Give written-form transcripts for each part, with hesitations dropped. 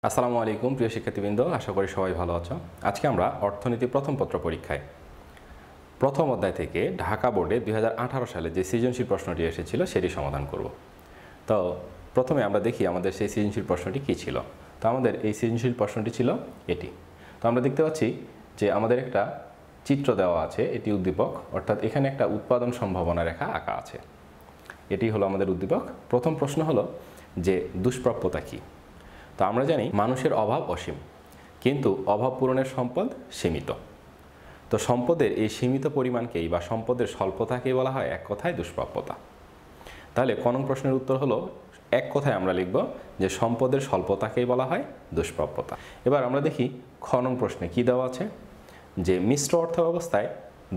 আসসালামু আলাইকুম প্রিয় শিক্ষার্থীবৃন্দ, আশা করি সবাই ভালো আছো। আজকে আমরা অর্থনীতি প্রথম পত্র পরীক্ষায় প্রথম অধ্যায় থেকে ঢাকা বোর্ডে 2018 সালে যে সৃজনশীল প্রশ্নটি এসেছিল সেটি সমাধান করব। তো প্রথমে আমরা দেখি আমাদের সেই সৃজনশীল প্রশ্নটি কী ছিল। তো আমাদের এই সৃজনশীল প্রশ্নটি ছিল এটি। তো আমরা দেখতে পাচ্ছি যে আমাদের একটা চিত্র দেওয়া আছে, এটি উদ্দীপক, অর্থাৎ এখানে একটা উৎপাদন সম্ভাবনা রেখা আঁকা আছে। এটি হলো আমাদের উদ্দীপক। প্রথম প্রশ্ন হলো যে দুষ্প্রাপ্যতা কী। তো আমরা জানি মানুষের অভাব অসীম, কিন্তু অভাব পূরণের সম্পদ সীমিত। তো সম্পদের এই সীমিত পরিমাণকেই বা সম্পদের স্বল্পতাকেই বলা হয় এক কথায় দুষ্প্রাপ্যতা। তাহলে ক নং প্রশ্নের উত্তর হলো এক কথায় আমরা লিখব যে সম্পদের স্বল্পতাকেই বলা হয় দুষ্প্রাপ্যতা। এবার আমরা দেখি খ নং প্রশ্নে কী দেওয়া আছে, যে মিশ্র অর্থব্যবস্থায়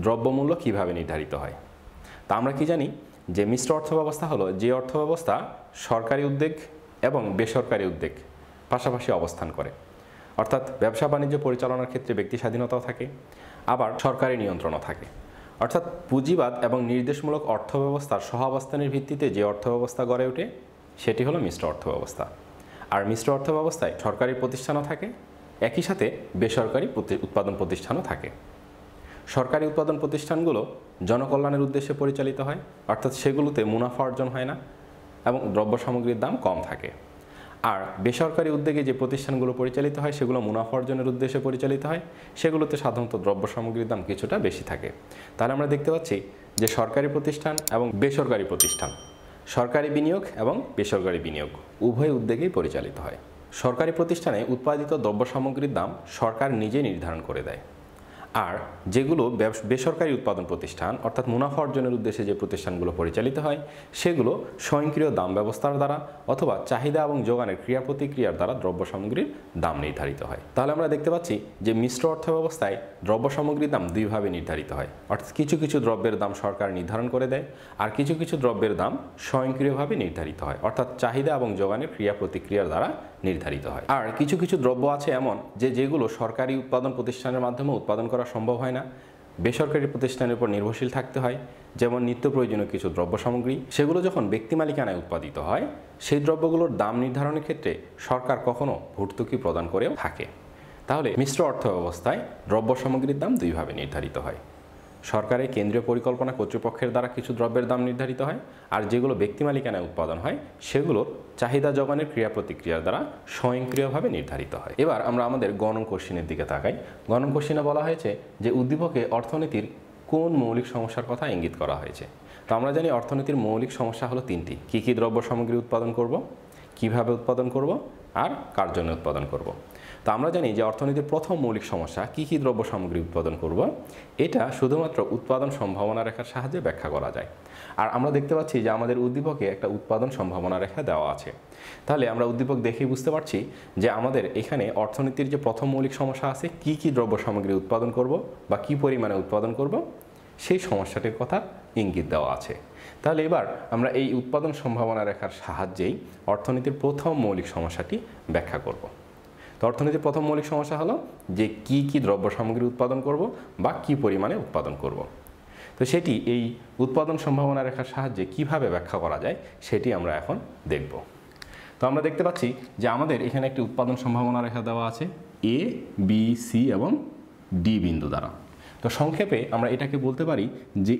দ্রব্যমূল্য কিভাবে নির্ধারিত হয়। তা আমরা কি জানি যে মিশ্র অর্থব্যবস্থা হলো যে অর্থব্যবস্থা সরকারি উদ্যোগ এবং বেসরকারি উদ্যোগ পাশাপাশি অবস্থান করে, অর্থাৎ ব্যবসা বাণিজ্য পরিচালনার ক্ষেত্রে ব্যক্তি স্বাধীনতাও থাকে, আবার সরকারি নিয়ন্ত্রণও থাকে। অর্থাৎ পুঁজিবাদ এবং নির্দেশমূলক অর্থব্যবস্থার সহাবস্থানের ভিত্তিতে যে অর্থব্যবস্থা গড়ে ওঠে সেটি হলো মিশ্র অর্থব্যবস্থা। আর মিশ্র অর্থব্যবস্থায় সরকারি প্রতিষ্ঠানও থাকে, একই সাথে বেসরকারি উৎপাদন প্রতিষ্ঠানও থাকে। সরকারি উৎপাদন প্রতিষ্ঠানগুলো জনকল্যাণের উদ্দেশ্যে পরিচালিত হয়, অর্থাৎ সেগুলোতে মুনাফা অর্জন হয় না এবং দ্রব্য সামগ্রীর দাম কম থাকে। আর বেসরকারি উদ্যোগে যে প্রতিষ্ঠানগুলো পরিচালিত হয় সেগুলো মুনাফা অর্জনের উদ্দেশ্যে পরিচালিত হয়, সেগুলোতে সাধারণত দ্রব্য সামগ্রীর দাম কিছুটা বেশি থাকে। তাহলে আমরা দেখতে পাচ্ছি যে সরকারি প্রতিষ্ঠান এবং বেসরকারি প্রতিষ্ঠান, সরকারি বিনিয়োগ এবং বেসরকারি বিনিয়োগ উভয় উদ্যোগেই পরিচালিত হয়। সরকারি প্রতিষ্ঠানে উৎপাদিত দ্রব্য সামগ্রীর দাম সরকার নিজে নির্ধারণ করে দেয়, আর যেগুলো বেসরকারি উৎপাদন প্রতিষ্ঠান অর্থাৎ মুনাফা অর্জনের উদ্দেশ্যে যে প্রতিষ্ঠানগুলো পরিচালিত হয় সেগুলো স্বয়ংক্রিয় দাম ব্যবস্থার দ্বারা অথবা চাহিদা এবং যোগানের ক্রিয়া প্রতিক্রিয়ার দ্বারা দ্রব্য সামগ্রীর দাম নির্ধারিত হয়। তাহলে আমরা দেখতে পাচ্ছি যে মিশ্র অর্থব্যবস্থায় দ্রব্য সামগ্রীর দাম দুইভাবে নির্ধারিত হয়, অর্থাৎ কিছু কিছু দ্রব্যের দাম সরকার নির্ধারণ করে দেয় আর কিছু কিছু দ্রব্যের দাম স্বয়ংক্রিয়ভাবে নির্ধারিত হয়, অর্থাৎ চাহিদা এবং যোগানের ক্রিয়া প্রতিক্রিয়ার দ্বারা নির্ধারিত হয়। আর কিছু কিছু দ্রব্য আছে এমন যেগুলো সরকারি উৎপাদন প্রতিষ্ঠানের মাধ্যমে উৎপাদন করা সম্ভব হয় না, বেসরকারি প্রতিষ্ঠানের উপর নির্ভরশীল থাকতে হয়। যেমন নিত্য প্রয়োজনীয় কিছু দ্রব্য সামগ্রী, সেগুলো যখন ব্যক্তি মালিকানায় উৎপাদিত হয় সেই দ্রব্যগুলোর দাম নির্ধারণের ক্ষেত্রে সরকার কখনো ভর্তুকি প্রদান করেও থাকে। তাহলে মিশ্র অর্থব্যবস্থায় দ্রব্য সামগ্রীর দাম দুইভাবে নির্ধারিত হয়। সরকারের কেন্দ্রীয় পরিকল্পনা কর্তৃপক্ষের দ্বারা কিছু দ্রব্যের দাম নির্ধারিত হয়, আর যেগুলো ব্যক্তি মালিকানায় উৎপাদন হয় সেগুলোর চাহিদা যোগানের ক্রিয়া প্রতিক্রিয়ার দ্বারা স্বয়ংক্রিয়ভাবে নির্ধারিত হয়। এবার আমরা আমাদের গ নং কোশ্চেনের দিকে তাকাই। গ নং কোশ্চেনে বলা হয়েছে যে উদ্দীপকে অর্থনীতির কোন মৌলিক সমস্যার কথা ইঙ্গিত করা হয়েছে। তো আমরা জানি অর্থনীতির মৌলিক সমস্যা হলো তিনটি। কী কী দ্রব্য সামগ্রী উৎপাদন করব, কিভাবে উৎপাদন করব, আর কার জন্য উৎপাদন করব। তো আমরা জানি যে অর্থনীতির প্রথম মৌলিক সমস্যা কী কী দ্রব্য সামগ্রী উৎপাদন করব, এটা শুধুমাত্র উৎপাদন সম্ভাবনা রেখার সাহায্যে ব্যাখ্যা করা যায়। আর আমরা দেখতে পাচ্ছি যে আমাদের উদ্দীপকে একটা উৎপাদন সম্ভাবনা রেখা দেওয়া আছে। তাহলে আমরা উদ্দীপক দেখেই বুঝতে পারছি যে আমাদের এখানে অর্থনীতির যে প্রথম মৌলিক সমস্যা আছে, কী কী দ্রব্য সামগ্রী উৎপাদন করব বা কী পরিমাণে উৎপাদন করব, সেই সমস্যাটির কথা ইঙ্গিত দেওয়া আছে। তাহলে এবার আমরা এই উৎপাদন সম্ভাবনা রেখার সাহায্যেই অর্থনীতির প্রথম মৌলিক সমস্যাটি ব্যাখ্যা করব। তো অর্থনীতির প্রথম মৌলিক সমস্যা হলো যে কী কী দ্রব্য সামগ্রী উৎপাদন করব বা কী পরিমাণে উৎপাদন করব। তো সেটি এই উৎপাদন সম্ভাবনা রেখার সাহায্যে কিভাবে ব্যাখ্যা করা যায় সেটি আমরা এখন দেখব। তো আমরা দেখতে পাচ্ছি যে আমাদের এখানে একটি উৎপাদন সম্ভাবনা রেখা দেওয়া আছে এ, বি, সি এবং ডি বিন্দু দ্বারা। তো সংক্ষেপে আমরা এটাকে বলতে পারি যে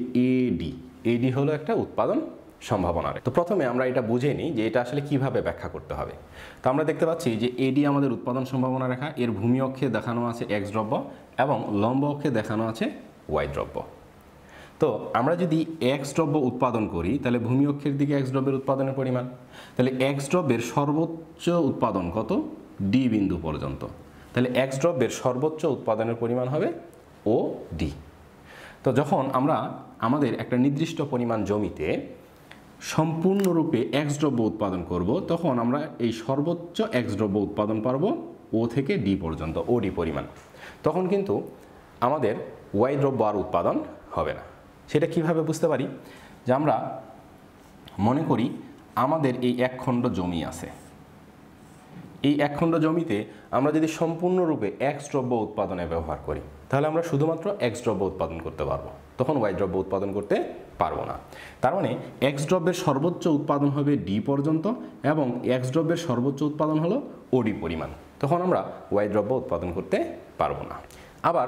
এডি হলো একটা উৎপাদন সম্ভাবনা রেখা। তো প্রথমে আমরা এটা বুঝে নিই যে এটা আসলে কিভাবে ব্যাখ্যা করতে হবে। তো আমরা দেখতে পাচ্ছি যে এডি আমাদের উৎপাদন সম্ভাবনা রেখা, এর ভূমি অক্ষে দেখানো আছে এক্স দ্রব্য এবং লম্ব অক্ষে দেখানো আছে ওয়াই দ্রব্য। তো আমরা যদি এক্স দ্রব্য উৎপাদন করি তাহলে ভূমি অক্ষের দিকে এক্স দ্রব্যের উৎপাদনের পরিমাণ, তাহলে এক্স দ্রব্যের সর্বোচ্চ উৎপাদন কত, ডি বিন্দু পর্যন্ত। তাহলে এক্স দ্রব্যের সর্বোচ্চ উৎপাদনের পরিমাণ হবে ও ডি। তো যখন আমরা আমাদের একটা নির্দিষ্ট পরিমাণ জমিতে সম্পূর্ণরূপে এক্স দ্রব্য উৎপাদন করব তখন আমরা এই সর্বোচ্চ এক্স দ্রব্য উৎপাদন পারব ও থেকে ডি পর্যন্ত, ওডি পরিমাণ। তখন কিন্তু আমাদের ওয়াই দ্রব্য আর উৎপাদন হবে না। সেটা কিভাবে বুঝতে পারি, যে আমরা মনে করি আমাদের এই এক খণ্ড জমি আছে, এই এক খণ্ড জমিতে আমরা যদি সম্পূর্ণরূপে এক্স দ্রব্য উৎপাদনে ব্যবহার করি তাহলে আমরা শুধুমাত্র এক্স দ্রব্য উৎপাদন করতে পারবো, তখন ওয়াই দ্রব্য উৎপাদন করতে পারবো না। তার মানে এক্স দ্রব্যের সর্বোচ্চ উৎপাদন হবে ডি পর্যন্ত এবং এক্স দ্রব্যের সর্বোচ্চ উৎপাদন হলো ওডি পরিমাণ। তখন আমরা ওয়াই দ্রব্য উৎপাদন করতে পারবো না। আবার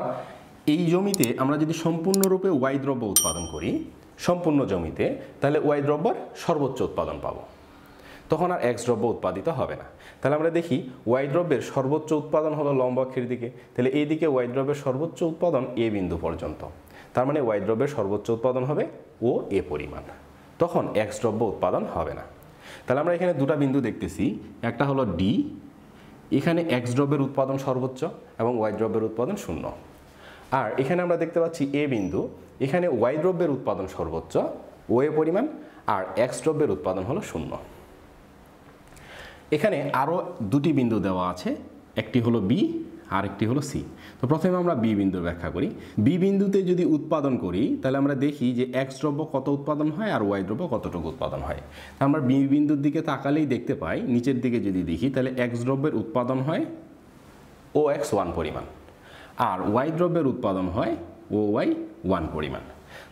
এই জমিতে আমরা যদি সম্পূর্ণরূপে ওয়াই দ্রব্য উৎপাদন করি সম্পূর্ণ জমিতে, তাহলে ওয়াই দ্রব্যের সর্বোচ্চ উৎপাদন পাবো, তখন আর এক্স দ্রব্য উৎপাদিত হবে না। তাহলে আমরা দেখি ওয়াই দ্রব্যের সর্বোচ্চ উৎপাদন হলো লম্ব অক্ষের দিকে, তাহলে এই দিকে ওয়াই দ্রব্যের সর্বোচ্চ উৎপাদন এ বিন্দু পর্যন্ত, তার মানে ওয়াই দ্রব্যের সর্বোচ্চ উৎপাদন হবে ও এ পরিমাণ, তখন এক্স দ্রব্য উৎপাদন হবে না। তাহলে আমরা এখানে দুটা বিন্দু দেখতেছি, একটা হলো ডি, এখানে এক্স দ্রব্যের উৎপাদন সর্বোচ্চ এবং ওয়াই দ্রব্যের উৎপাদন শূন্য। আর এখানে আমরা দেখতে পাচ্ছি এ বিন্দু, এখানে ওয়াই দ্রব্যের উৎপাদন সর্বোচ্চ ও এ পরিমাণ, আর এক্স দ্রব্যের উৎপাদন হলো শূন্য। এখানে আরও দুটি বিন্দু দেওয়া আছে, একটি হলো বি আর একটি হলো সি। তো প্রথমে আমরা বি বিন্দুর ব্যাখ্যা করি। বি বিন্দুতে যদি উৎপাদন করি তাহলে আমরা দেখি যে এক্স দ্রব্য কত উৎপাদন হয় আর ওয়াই দ্রব্য কতটুকু উৎপাদন হয়। আমরা বি বিন্দুর দিকে তাকালেই দেখতে পাই, নিচের দিকে যদি দেখি তাহলে এক্স দ্রব্যের উৎপাদন হয় ও এক্স ওয়ান পরিমাণ, আর ওয়াই দ্রব্যের উৎপাদন হয় ও ওয়াই ওয়ান পরিমাণ।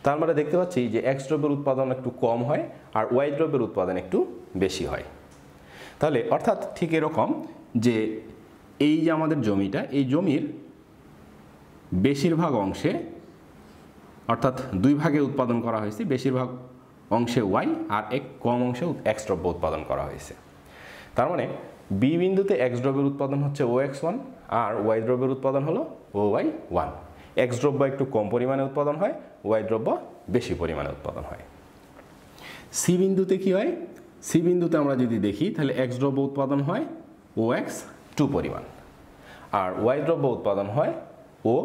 তার আমরা দেখতে পাচ্ছি যে এক্স দ্রব্যের উৎপাদন একটু কম হয় আর ওয়াই দ্রব্যের উৎপাদন একটু বেশি হয়। তাহলে অর্থাৎ ঠিক এরকম যে এই যে আমাদের জমিটা, এই জমির বেশিরভাগ অংশে অর্থাৎ দুই ভাগে উৎপাদন করা হয়েছে, বেশিরভাগ অংশে ওয়াই আর এক কম অংশে এক্স দ্রব্য উৎপাদন করা হয়েছে। তার মানে বি বিন্দুতে এক্স দ্রব্যের উৎপাদন হচ্ছে ও এক্স ওয়ান আর ওয়াই দ্রব্যের উৎপাদন হলো ও ওয়াই ওয়ান। এক্স দ্রব্য একটু কম পরিমাণে উৎপাদন হয়, ওয়াই দ্রব্য বেশি পরিমাণে উৎপাদন হয়। সি বিন্দুতে কি হয়? সি বিন্দুতে আমরা যদি দেখি তাহলে এক্স দ্রব্য উৎপাদন হয় ও এক্স টু পরিমাণ, আর ওয়াই দ্রব্য উৎপাদন হয় ও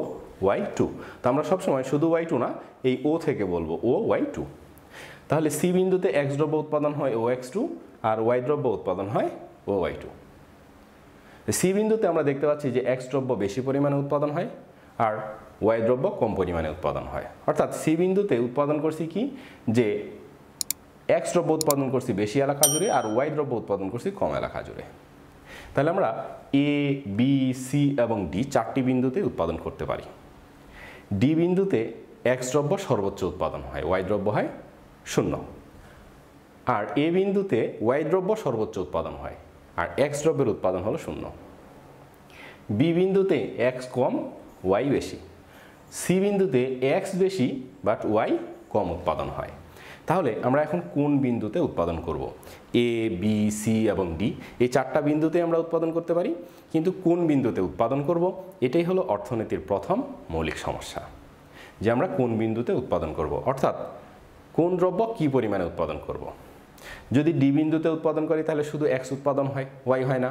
ওয়াই টু। তো আমরা সবসময় শুধু ওয়াই টু না, এই ও থেকে বলবো ও ওয়াই টু। তাহলে সি বিন্দুতে এক্স দ্রব্য উৎপাদন হয় ও এক্স টু আর ওয়াই দ্রব্য উৎপাদন হয় ও ওয়াই টু। সি বিন্দুতে আমরা দেখতে পাচ্ছি যে এক্স দ্রব্য বেশি পরিমাণে উৎপাদন হয় আর ওয়াই দ্রব্য কম পরিমাণে উৎপাদন হয়। অর্থাৎ সি বিন্দুতে উৎপাদন করছি কি, যে এক্স দ্রব্য উৎপাদন করছি বেশি এলাকা জুড়ে আর ওয়াই দ্রব্য উৎপাদন করছি কম এলাকা জুড়ে। তাহলে আমরা এ, বি, সি এবং ডি চারটি বিন্দুতে উৎপাদন করতে পারি। ডি বিন্দুতে এক্স দ্রব্য সর্বোচ্চ উৎপাদন হয়, ওয়াই দ্রব্য হয় শূন্য। আর এ বিন্দুতে ওয়াই দ্রব্য সর্বোচ্চ উৎপাদন হয় আর এক্স দ্রব্যের উৎপাদন হলো শূন্য। বি বিন্দুতে এক্স কম, ওয়াই বেশি। সি বিন্দুতে এক্স বেশি বাট ওয়াই কম উৎপাদন হয়। তাহলে আমরা এখন কোন বিন্দুতে উৎপাদন করব? এ, বি, সি এবং ডি এই চারটা বিন্দুতে আমরা উৎপাদন করতে পারি, কিন্তু কোন বিন্দুতে উৎপাদন করব এটাই হলো অর্থনীতির প্রথম মৌলিক সমস্যা, যে আমরা কোন বিন্দুতে উৎপাদন করব, অর্থাৎ কোন দ্রব্য কী পরিমাণে উৎপাদন করব। যদি ডি বিন্দুতে উৎপাদন করি তাহলে শুধু এক্স উৎপাদন হয়, ওয়াই হয় না।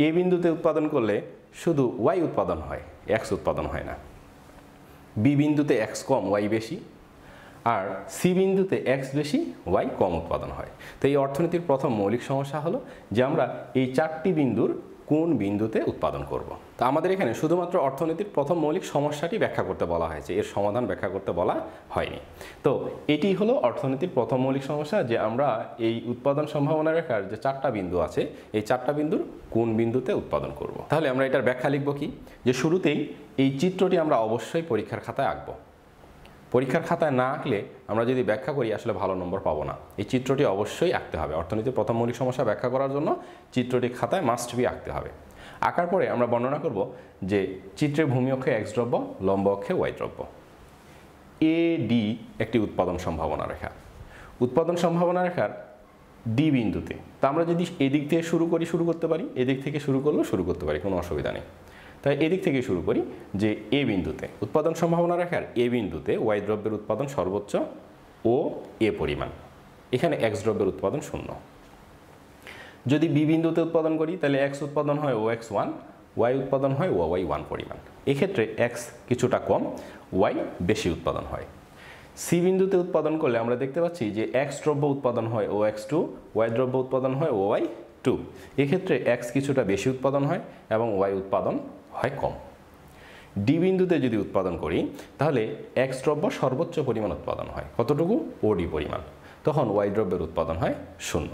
এ বিন্দুতে উৎপাদন করলে শুধু ওয়াই উৎপাদন হয়, এক্স উৎপাদন হয় না। বি বিন্দুতে এক্স কম, ওয়াই বেশি, আর সি বিন্দুতে এক্স বেশি, ওয়াই কম উৎপাদন হয়। তো এই অর্থনীতির প্রথম মৌলিক সমস্যা হলো যে আমরা এই চারটি বিন্দুর কোন বিন্দুতে উৎপাদন করব। তো আমাদের এখানে শুধুমাত্র অর্থনীতির প্রথম মৌলিক সমস্যাটি ব্যাখ্যা করতে বলা হয়েছে, এর সমাধান ব্যাখ্যা করতে বলা হয়নি। তো এটি হলো অর্থনীতির প্রথম মৌলিক সমস্যা, যে আমরা এই উৎপাদন সম্ভাবনা রেখার যে চারটা বিন্দু আছে এই চারটা বিন্দুর কোন বিন্দুতে উৎপাদন করব। তাহলে আমরা এটার ব্যাখ্যা লিখব কি, যে শুরুতেই এই চিত্রটি আমরা অবশ্যই পরীক্ষার খাতায় আঁকবো। পরীক্ষার খাতায় না আঁকলে আমরা যদি ব্যাখ্যা করি আসলে ভালো নম্বর পাবো না। এই চিত্রটি অবশ্যই আঁকতে হবে। অর্থনীতির প্রথম মৌলিক সমস্যা ব্যাখ্যা করার জন্য চিত্রটি খাতায় মাস্ট বি আঁকতে হবে। আঁকার পরে আমরা বর্ণনা করব যে চিত্রের ভূমি অক্ষে এক্স দ্রব্য, লম্ব অক্ষে ওয়াই দ্রব্য। এ ডি একটি উৎপাদন সম্ভাবনা রেখা। উৎপাদন সম্ভাবনা রেখার ডি বিন্দুতে, তা আমরা যদি এদিক থেকে শুরু করতে পারি, এদিক থেকে শুরু করলেও শুরু করতে পারি, কোনো অসুবিধা নেই। তাই এদিক থেকে শুরু করি যে এ বিন্দুতে উৎপাদন সম্ভাবনা রেখার এ বিন্দুতে ওয়াই দ্রব্যের উৎপাদন সর্বোচ্চ ও এ পরিমাণ, এখানে এক্স দ্রব্যের উৎপাদন শূন্য। যদি বি বিন্দুতে উৎপাদন করি তাহলে এক্স উৎপাদন হয় ও এক্স ওয়ান, ওয়াই উৎপাদন হয় ও ওয়াই ওয়ান পরিমাণ। এক্ষেত্রে এক্স কিছুটা কম, ওয়াই বেশি উৎপাদন হয়। সি বিন্দুতে উৎপাদন করলে আমরা দেখতে পাচ্ছি যে এক্স দ্রব্য উৎপাদন হয় ও এক্স টু, ওয়াই দ্রব্য উৎপাদন হয় ও ওয়াই টু। এক্ষেত্রে এক্স কিছুটা বেশি উৎপাদন হয় এবং ওয়াই উৎপাদন হয় কম। ডি বিন্দুতে যদি উৎপাদন করি তাহলে এক্স দ্রব্য সর্বোচ্চ পরিমাণ উৎপাদন হয়, কতটুকু? ও ডি পরিমাণ। তখন ওয়াই দ্রব্যের উৎপাদন হয় শূন্য।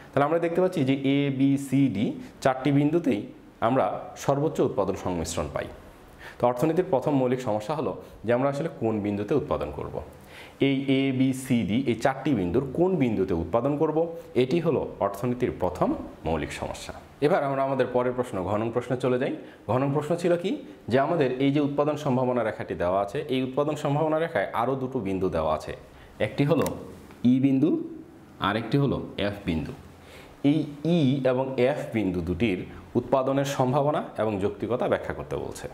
তাহলে আমরা দেখতে পাচ্ছি যে এ, বি, সি, ডি চারটি বিন্দুতেই আমরা সর্বোচ্চ উৎপাদন সংমিশ্রণ পাই। তো অর্থনীতির প্রথম মৌলিক সমস্যা হলো যে আমরা আসলে কোন বিন্দুতে উৎপাদন করব। এই এ বি সি ডি এই 4টি বিন্দুর কোন বিন্দুতে উৎপাদন করব, এটি হলো অর্থনীতির প্রথম মৌলিক সমস্যা। এবার আমরা আমাদের পরের প্রশ্ন ঘ নং প্রশ্নে চলে যাই। ঘ নং প্রশ্ন ছিল কি, যে আমাদের এই যে উৎপাদন সম্ভাবনা রেখাটি দেওয়া আছে, এই উৎপাদন সম্ভাবনা রেখায় আরও দুটো বিন্দু দেওয়া আছে, একটি হলো ই বিন্দু আর একটি হলো এফ বিন্দু। এই ই এবং এফ বিন্দু দুটির উৎপাদনের সম্ভাবনা এবং যৌক্তিকতা ব্যাখ্যা করতে বলছে।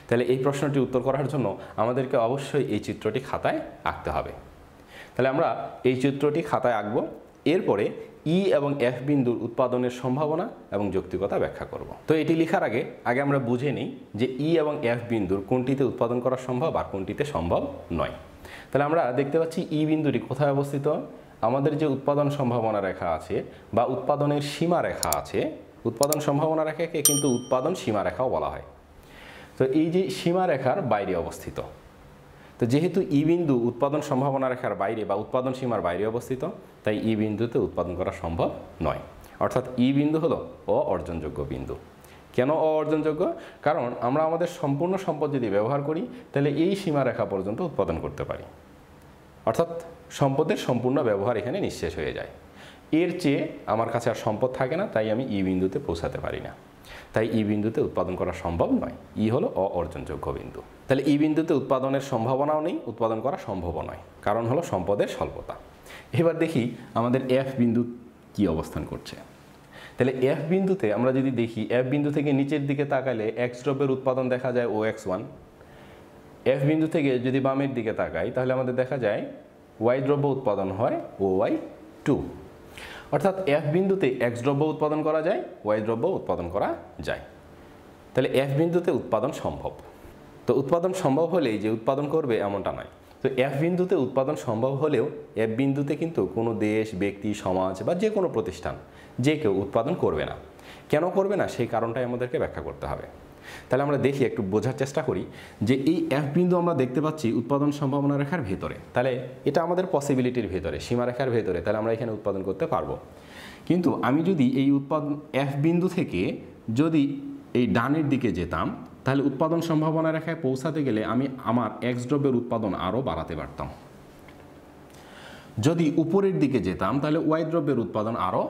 তাহলে এই প্রশ্নটি উত্তর করার জন্য আমাদেরকে অবশ্যই এই চিত্রটি খাতায় আঁকতে হবে। তাহলে আমরা এই চিত্রটি খাতায় আঁকব, এরপরে ই এবং এফ বিন্দুর উৎপাদনের সম্ভাবনা এবং যৌক্তিকতা ব্যাখ্যা করব। তো এটি লেখার আগে আমরা বুঝে নিই যে ই এবং এফ বিন্দুর কোনটিতে উৎপাদন করা সম্ভব আর কোনটিতে সম্ভব নয়। তাহলে আমরা দেখতে পাচ্ছি ই বিন্দুটি কোথায় অবস্থিত, আমাদের যে উৎপাদন সম্ভাবনা রেখা আছে বা উৎপাদনের সীমা রেখা আছে, উৎপাদন সম্ভাবনা রেখাকে কিন্তু উৎপাদন সীমা রেখাও বলা হয়। তো এই যে সীমারেখার বাইরে অবস্থিত, তো যেহেতু ই বিন্দু উৎপাদন সম্ভাবনা রেখার বাইরে বা উৎপাদন সীমার বাইরে অবস্থিত, তাই ই বিন্দুতে উৎপাদন করা সম্ভব নয়। অর্থাৎ ই বিন্দু হলো অর্জনযোগ্য বিন্দু। কেন অর্জনযোগ্য? কারণ আমরা আমাদের সম্পূর্ণ সম্পদ যদি ব্যবহার করি তাহলে এই সীমারেখা পর্যন্ত উৎপাদন করতে পারি, অর্থাৎ সম্পদের সম্পূর্ণ ব্যবহার এখানে নিঃশেষ হয়ে যায়। এর চেয়ে আমার কাছে আর সম্পদ থাকে না, তাই আমি ই বিন্দুতে পৌঁছাতে পারি না, তাই ই বিন্দুতে উৎপাদন করা সম্ভব নয়। ই হলো অর্জনযোগ্য বিন্দু। তাহলে ই বিন্দুতে উৎপাদনের সম্ভাবনাও নেই, উৎপাদন করা সম্ভব নয়, কারণ হলো সম্পদের স্বল্পতা। এবার দেখি আমাদের এফ বিন্দু কি অবস্থান করছে। তাহলে এফ বিন্দুতে আমরা যদি দেখি, এফ বিন্দু থেকে নিচের দিকে তাকালে এক্স দ্রব্যের উৎপাদন দেখা যায় OX1। এফ বিন্দু থেকে যদি বামের দিকে তাকাই তাহলে আমাদের দেখা যায় ওয়াই দ্রব্য উৎপাদন হয় OY2। অর্থাৎ এফ বিন্দুতে এক্স দ্রব্য উৎপাদন করা যায়, ওয়াই দ্রব্য উৎপাদন করা যায়। তাহলে এফ বিন্দুতে উৎপাদন সম্ভব। তো উৎপাদন সম্ভব হলেই যে উৎপাদন করবে এমনটা নয়। তো এফ বিন্দুতে উৎপাদন সম্ভব হলেও এফ বিন্দুতে কিন্তু কোনো দেশ, ব্যক্তি, সমাজ বা যে কোনো প্রতিষ্ঠান যে কেউ উৎপাদন করবে না। কেন করবে না সেই কারণটাই আমাদেরকে ব্যাখ্যা করতে হবে। তাহলে আমরা দেখি, একটু বোঝার চেষ্টা করি যে এই এফ বিন্দু আমরা দেখতে পাচ্ছি উৎপাদন সম্ভাবনা রেখার ভেতরে, তাহলে এটা আমাদের পসিবিলিটির ভেতরে, সীমারেখার ভেতরে, তাহলে আমরা এখানে উৎপাদন করতে পারবো। কিন্তু আমি যদি এই উৎপাদন এফ বিন্দু থেকে যদি এই ডানের দিকে যেতাম তাহলে উৎপাদন সম্ভাবনা রেখায় পৌঁছাতে গেলে আমি আমার এক্স দ্রব্যের উৎপাদন আরও বাড়াতে পারতাম। যদি উপরের দিকে যেতাম তাহলে ওয়াই দ্রব্যের উৎপাদন আরও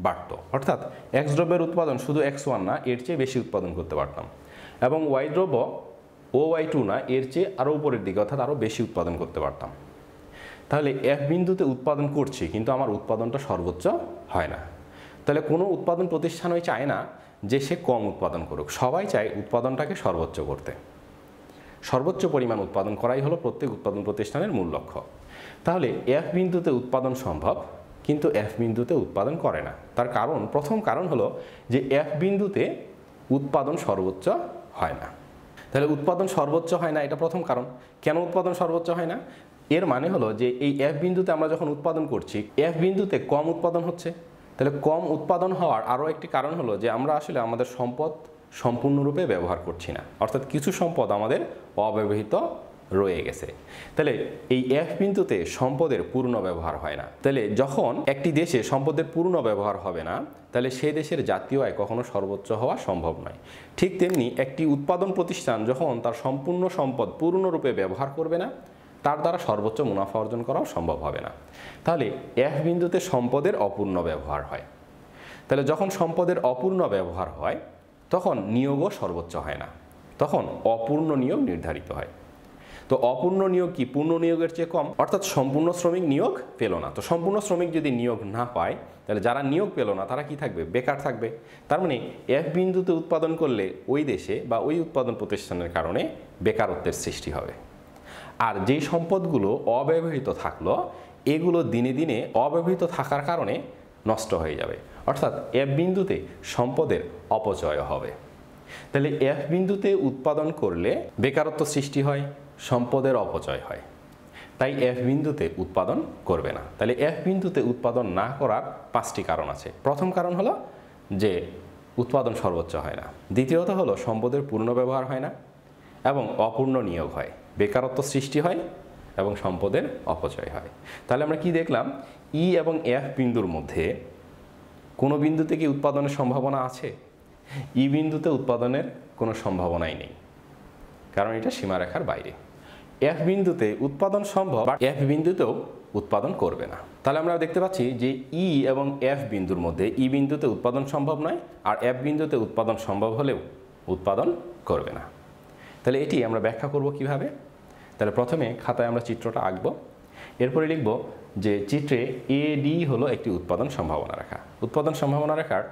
বাড়ত। অর্থাৎ এক্স দ্রব্যের উৎপাদন শুধু X1 না, এর চেয়ে বেশি উৎপাদন করতে পারতাম, এবং ওয়াই দ্রব্য OY2 না, এর চেয়ে আরও উপরের দিকে অর্থাৎ আরও বেশি উৎপাদন করতে পারতাম। তাহলে এফ বিন্দুতে উৎপাদন করছি কিন্তু আমার উৎপাদনটা সর্বোচ্চ হয় না। তাহলে কোনো উৎপাদন প্রতিষ্ঠানই চায় না যে সে কম উৎপাদন করুক, সবাই চায় উৎপাদনটাকে সর্বোচ্চ করতে। সর্বোচ্চ পরিমাণ উৎপাদন করাই হলো প্রত্যেক উৎপাদন প্রতিষ্ঠানের মূল লক্ষ্য। তাহলে এফ বিন্দুতে উৎপাদন সম্ভব, কিন্তু এফ বিন্দুতে উৎপাদন করে না। তার কারণ, প্রথম কারণ হলো যে এফ বিন্দুতে উৎপাদন সর্বোচ্চ হয় না। তাহলে উৎপাদন সর্বোচ্চ হয় না, এটা প্রথম কারণ। কেন উৎপাদন সর্বোচ্চ হয় না? এর মানে হলো যে এই এফ বিন্দুতে আমরা যখন উৎপাদন করছি, এফ বিন্দুতে কম উৎপাদন হচ্ছে। তাহলে কম উৎপাদন হওয়ার আরও একটি কারণ হলো যে আমরা আসলে আমাদের সম্পদ সম্পূর্ণরূপে ব্যবহার করছি না, অর্থাৎ কিছু সম্পদ আমাদের অব্যবহৃত রয়ে গেছে। তাহলে এই এফ বিন্দুতে সম্পদের পূর্ণ ব্যবহার হয় না। তাহলে যখন একটি দেশে সম্পদের পূর্ণ ব্যবহার হবে না, তাহলে সেই দেশের জাতীয় আয় কখনো সর্বোচ্চ হওয়া সম্ভব নয়। ঠিক তেমনি একটি উৎপাদন প্রতিষ্ঠান যখন তার সম্পূর্ণ সম্পদ পূর্ণরূপে ব্যবহার করবে না, তার দ্বারা সর্বোচ্চ মুনাফা অর্জন করাও সম্ভব হবে না। তাহলে এফ বিন্দুতে সম্পদের অপূর্ণ ব্যবহার হয়। তাহলে যখন সম্পদের অপূর্ণ ব্যবহার হয় তখন নিয়োগও সর্বোচ্চ হয় না, তখন অপূর্ণ নিয়োগ নির্ধারিত হয়। তো অপূর্ণ নিয়োগ কি পূর্ণ নিয়োগের চেয়ে কম, অর্থাৎ সম্পূর্ণ শ্রমিক নিয়োগ পেল না। তো সম্পূর্ণ শ্রমিক যদি নিয়োগ না পায় তাহলে যারা নিয়োগ পেল না তারা কি থাকবে? বেকার থাকবে। তার মানে এফ বিন্দুতে উৎপাদন করলে ওই দেশে বা ওই উৎপাদন প্রতিষ্ঠানের কারণে বেকারত্বের সৃষ্টি হবে। আর যেই সম্পদগুলো অব্যবহৃত থাকলো এগুলো দিনে দিনে অব্যবহৃত থাকার কারণে নষ্ট হয়ে যাবে, অর্থাৎ এফ বিন্দুতে সম্পদের অপচয় হবে। তাহলে এফ বিন্দুতে উৎপাদন করলে বেকারত্ব সৃষ্টি হয়, সম্পদের অপচয় হয়, তাই এফ বিন্দুতে উৎপাদন করবে না। তাহলে এফ বিন্দুতে উৎপাদন না করার 5টি কারণ আছে। প্রথম কারণ হলো যে উৎপাদন সর্বোচ্চ হয় না, দ্বিতীয়ত হলো সম্পদের পূর্ণ ব্যবহার হয় না এবং অপূর্ণ নিয়োগ হয়, বেকারত্ব সৃষ্টি হয় এবং সম্পদের অপচয় হয়। তাহলে আমরা কি দেখলাম? ই এবং এফ বিন্দুর মধ্যে কোনো বিন্দুতে কি উৎপাদনের সম্ভাবনা আছে? ই বিন্দুতে উৎপাদনের কোনো সম্ভাবনাই নেই, কারণ এটা সীমারেখার বাইরে। এফ বিন্দুতে উৎপাদন সম্ভব, বাট এফ বিন্দুতেও উৎপাদন করবে না। তাহলে আমরা দেখতে পাচ্ছি যে ই এবং এফ বিন্দুর মধ্যে ই বিন্দুতে উৎপাদন সম্ভব নয়, আর এফ বিন্দুতে উৎপাদন সম্ভব হলেও উৎপাদন করবে না। তাহলে এটি আমরা ব্যাখ্যা করব কিভাবে? তাহলে প্রথমে খাতায় আমরা চিত্রটা আঁকব, এরপরে লিখব যে চিত্রে এডি হলো একটি উৎপাদন সম্ভাবনা রেখা। উৎপাদন সম্ভাবনা রেখার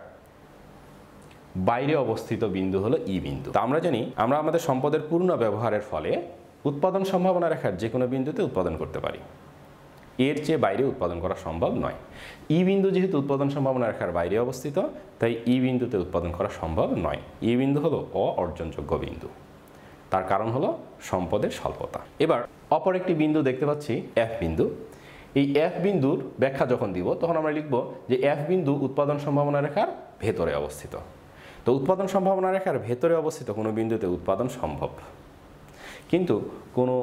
বাইরে অবস্থিত বিন্দু হলো ই বিন্দু। তা আমরা জানি আমরা আমাদের সম্পদের পূর্ণ ব্যবহারের ফলে উৎপাদন সম্ভাবনা রেখার যে কোনো বিন্দুতে উৎপাদন করতে পারি, এর চেয়ে বাইরে উৎপাদন করা সম্ভব নয়। ই বিন্দু যেহেতু উৎপাদন সম্ভাবনা রেখার বাইরে অবস্থিত, তাই ই বিন্দুতে উৎপাদন করা সম্ভব নয়। ই বিন্দু হলো অর্জনযোগ্য বিন্দু, তার কারণ হলো সম্পদের স্বল্পতা। এবার অপর একটি বিন্দু দেখতে পাচ্ছি এফ বিন্দু। এই এফ বিন্দুর ব্যাখ্যা যখন দিব তখন আমরা লিখব যে এফ বিন্দু উৎপাদন সম্ভাবনা রেখার ভেতরে অবস্থিত। তো উৎপাদন সম্ভাবনা রেখার ভেতরে অবস্থিত কোনো বিন্দুতে উৎপাদন সম্ভব, কিন্তু কোনো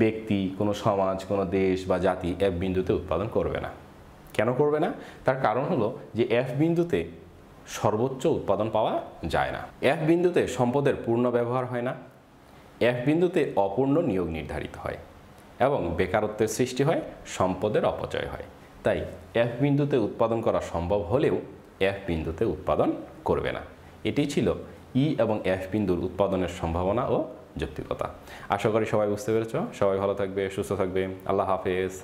ব্যক্তি, কোনো সমাজ, কোনো দেশ বা জাতি এফ বিন্দুতে উৎপাদন করবে না। কেন করবে না? তার কারণ হলো যে এফ বিন্দুতে সর্বোচ্চ উৎপাদন পাওয়া যায় না। এফ বিন্দুতে সম্পদের পূর্ণ ব্যবহার হয় না, এফ বিন্দুতে অপূর্ণ নিয়োগ নির্ধারিত হয় এবং বেকারত্বের সৃষ্টি হয়, সম্পদের অপচয় হয়। তাই এফ বিন্দুতে উৎপাদন করা সম্ভব হলেও এফ বিন্দুতে উৎপাদন করবে না। এটি ছিল ই এবং এফ বিন্দুর উৎপাদনের সম্ভাবনা ও যৌক্তিকতা। আশা করি সবাই বুঝতে পেরেছ। সবাই ভালো থাকবে, সুস্থ থাকবে। আল্লাহ হাফেজ।